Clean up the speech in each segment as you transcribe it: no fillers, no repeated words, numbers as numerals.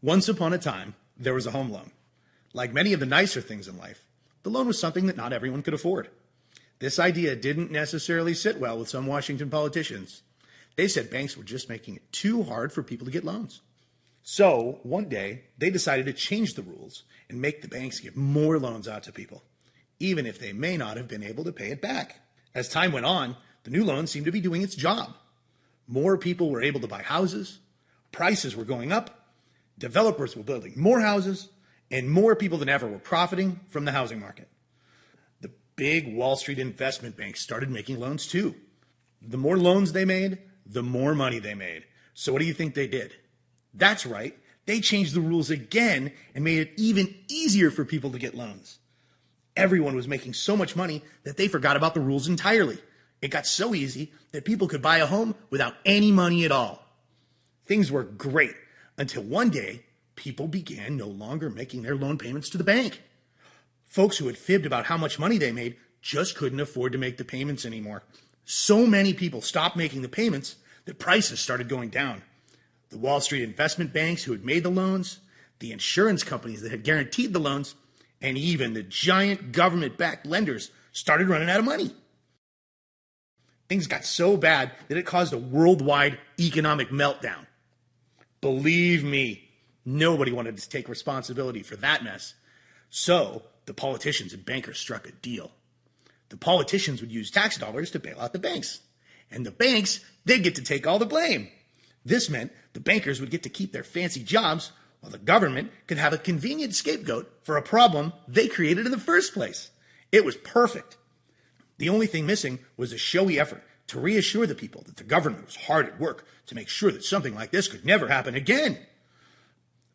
Once upon a time, there was a home loan. Like many of the nicer things in life, the loan was something that not everyone could afford. This idea didn't necessarily sit well with some Washington politicians. They said banks were just making it too hard for people to get loans. So, one day, they decided to change the rules and make the banks give more loans out to people, even if they may not have been able to pay it back. As time went on, the new loan seemed to be doing its job. More people were able to buy houses, prices were going up, developers were building more houses, and more people than ever were profiting from the housing market. The big Wall Street investment banks started making loans too. The more loans they made, the more money they made. So what do you think they did? That's right, they changed the rules again and made it even easier for people to get loans. Everyone was making so much money that they forgot about the rules entirely. It got so easy that people could buy a home without any money at all. Things were great until one day, people began no longer making their loan payments to the bank. Folks who had fibbed about how much money they made just couldn't afford to make the payments anymore. So many people stopped making the payments that prices started going down. The Wall Street investment banks who had made the loans, the insurance companies that had guaranteed the loans, and even the giant government-backed lenders started running out of money. Things got so bad that it caused a worldwide economic meltdown. Believe me, nobody wanted to take responsibility for that mess. So the politicians and bankers struck a deal. The politicians would use tax dollars to bail out the banks. And the banks, they'd get to take all the blame. This meant the bankers would get to keep their fancy jobs while the government could have a convenient scapegoat for a problem they created in the first place. It was perfect. The only thing missing was a showy effort to reassure the people that the government was hard at work to make sure that something like this could never happen again.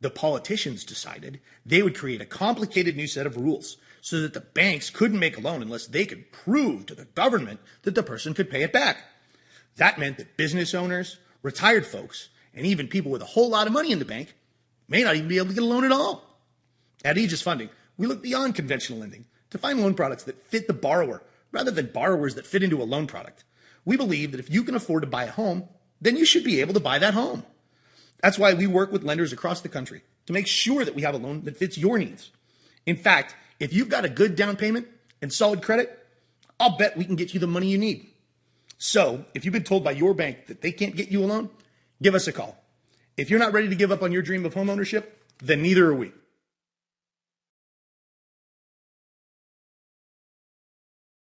The politicians decided they would create a complicated new set of rules so that the banks couldn't make a loan unless they could prove to the government that the person could pay it back. That meant that business owners, retired folks, and even people with a whole lot of money in the bank may not even be able to get a loan at all. At Aegis Funding, we look beyond conventional lending to find loan products that fit the borrower rather than borrowers that fit into a loan product. We believe that if you can afford to buy a home, then you should be able to buy that home. That's why we work with lenders across the country to make sure that we have a loan that fits your needs. In fact, if you've got a good down payment and solid credit, I'll bet we can get you the money you need. So, if you've been told by your bank that they can't get you a loan, give us a call. If you're not ready to give up on your dream of home ownership, then neither are we.